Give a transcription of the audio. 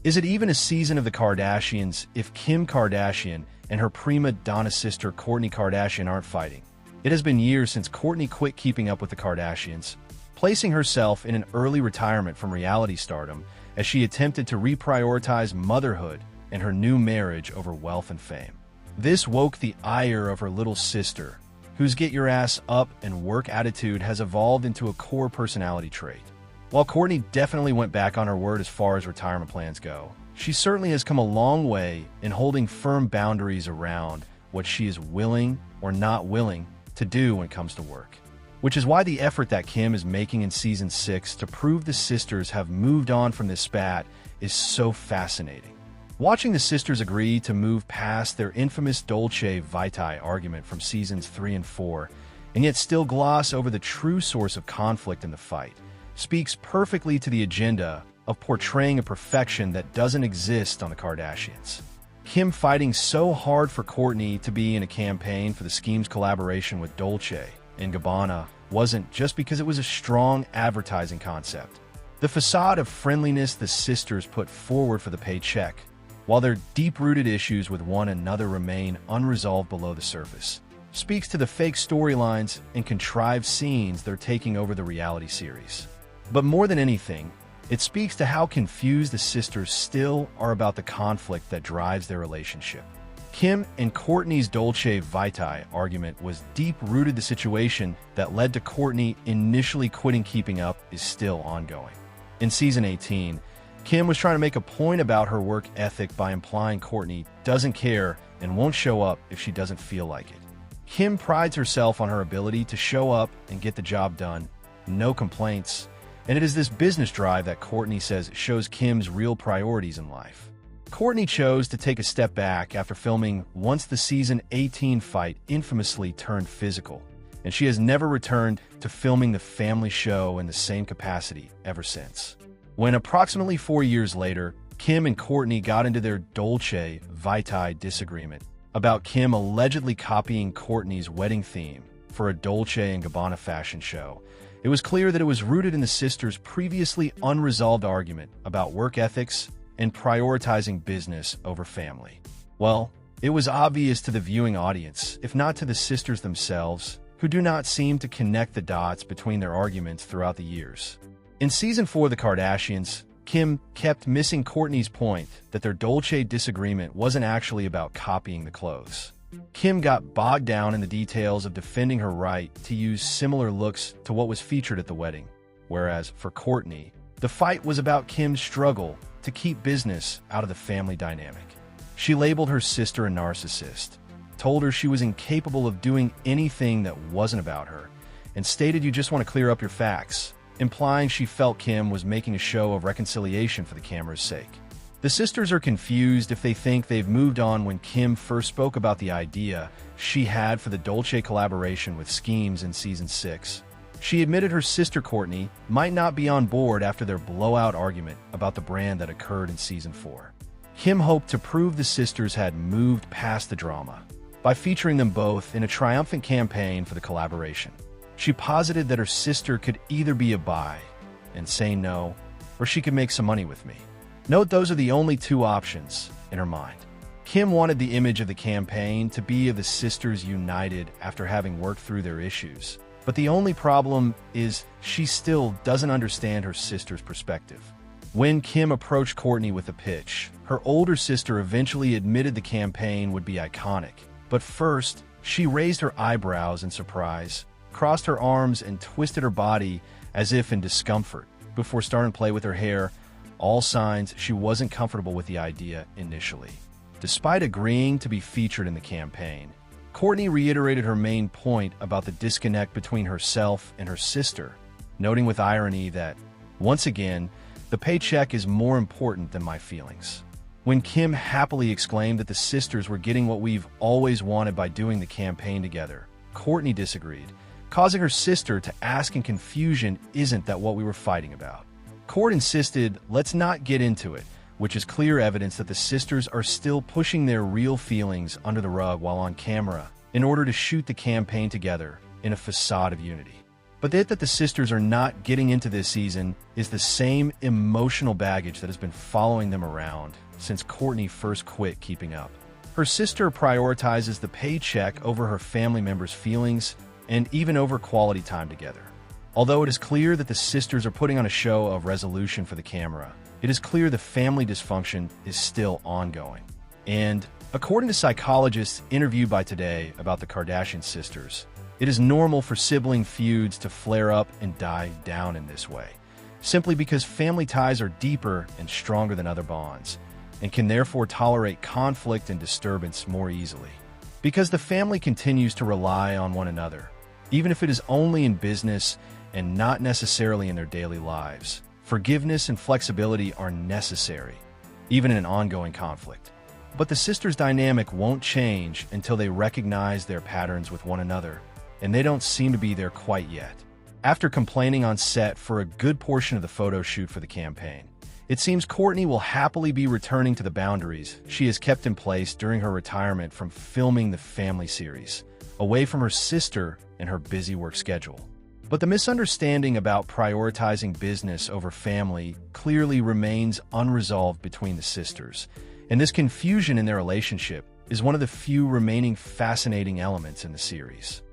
Is it even a season of the Kardashians if Kim Kardashian and her prima donna sister Kourtney Kardashian aren't fighting? It has been years since Kourtney quit keeping up with the Kardashians, placing herself in an early retirement from reality stardom as she attempted to reprioritize motherhood and her new marriage over wealth and fame. This woke the ire of her little sister, whose get-your-ass-up and work attitude has evolved into a core personality trait. While Kourtney definitely went back on her word as far as retirement plans go, she certainly has come a long way in holding firm boundaries around what she is willing or not willing to do when it comes to work. Which is why the effort that Kim is making in Season 6 to prove the sisters have moved on from this spat is so fascinating. Watching the sisters agree to move past their infamous Dolce Vitae argument from Seasons 3 and 4, and yet still gloss over the true source of conflict in the fight, speaks perfectly to the agenda of portraying a perfection that doesn't exist on the Kardashians. Kim fighting so hard for Kourtney to be in a campaign for the Scheme's collaboration with Dolce and Gabbana wasn't just because it was a strong advertising concept. The facade of friendliness the sisters put forward for the paycheck, while their deep-rooted issues with one another remain unresolved below the surface, speaks to the fake storylines and contrived scenes they're taking over the reality series. But more than anything, it speaks to how confused the sisters still are about the conflict that drives their relationship. Kim and Kourtney's Dolce Vitae argument was deep-rooted. The situation that led to Kourtney initially quitting keeping up is still ongoing. In Season 18, Kim was trying to make a point about her work ethic by implying Kourtney doesn't care and won't show up if she doesn't feel like it. Kim prides herself on her ability to show up and get the job done, no complaints, and it is this business drive that Kourtney says shows Kim's real priorities in life. Kourtney chose to take a step back after filming once the Season 18 fight infamously turned physical, and she has never returned to filming the family show in the same capacity ever since. When approximately 4 years later, Kim and Kourtney got into their Dolce Vitae disagreement about Kim allegedly copying Kourtney's wedding theme for a Dolce & Gabbana fashion show, it was clear that it was rooted in the sisters' previously unresolved argument about work ethics and prioritizing business over family. Well, it was obvious to the viewing audience, if not to the sisters themselves, who do not seem to connect the dots between their arguments throughout the years. In Season 4 of The Kardashians, Kim kept missing Kourtney's point that their Dolce disagreement wasn't actually about copying the clothes. Kim got bogged down in the details of defending her right to use similar looks to what was featured at the wedding, whereas for Kourtney, the fight was about Kim's struggle to keep business out of the family dynamic. She labeled her sister a narcissist, told her she was incapable of doing anything that wasn't about her, and stated you just want to clear up your facts, implying she felt Kim was making a show of reconciliation for the camera's sake. The sisters are confused if they think they've moved on when Kim first spoke about the idea she had for the Dolce collaboration with Schemes in Season 6. She admitted her sister Kourtney might not be on board after their blowout argument about the brand that occurred in Season 4. Kim hoped to prove the sisters had moved past the drama by featuring them both in a triumphant campaign for the collaboration. She posited that her sister could either be a buy and say no, or she could make some money with me. Note those are the only two options in her mind. Kim wanted the image of the campaign to be of the sisters united after having worked through their issues. But the only problem is she still doesn't understand her sister's perspective. When Kim approached Kourtney with a pitch, her older sister eventually admitted the campaign would be iconic. But first, she raised her eyebrows in surprise, crossed her arms, and twisted her body as if in discomfort before starting to play with her hair, all signs she wasn't comfortable with the idea initially. Despite agreeing to be featured in the campaign, Kourtney reiterated her main point about the disconnect between herself and her sister, noting with irony that, once again, the paycheck is more important than my feelings. When Kim happily exclaimed that the sisters were getting what we've always wanted by doing the campaign together, Kourtney disagreed, causing her sister to ask in confusion, "Isn't that what we were fighting about?" Kourt insisted, "Let's not get into it," which is clear evidence that the sisters are still pushing their real feelings under the rug while on camera in order to shoot the campaign together in a facade of unity. But that the sisters are not getting into this season is the same emotional baggage that has been following them around since Kourtney first quit Keeping Up. Her sister prioritizes the paycheck over her family members' feelings and even over quality time together. Although it is clear that the sisters are putting on a show of resolution for the camera, it is clear the family dysfunction is still ongoing. And according to psychologists interviewed by Today about the Kardashian sisters, it is normal for sibling feuds to flare up and die down in this way, simply because family ties are deeper and stronger than other bonds, and can therefore tolerate conflict and disturbance more easily. Because the family continues to rely on one another, even if it is only in business and not necessarily in their daily lives. Forgiveness and flexibility are necessary, even in an ongoing conflict. But the sisters' dynamic won't change until they recognize their patterns with one another, and they don't seem to be there quite yet. After complaining on set for a good portion of the photo shoot for the campaign, it seems Kourtney will happily be returning to the boundaries she has kept in place during her retirement from filming the family series, away from her sister and her busy work schedule. But the misunderstanding about prioritizing business over family clearly remains unresolved between the sisters, and this confusion in their relationship is one of the few remaining fascinating elements in the series.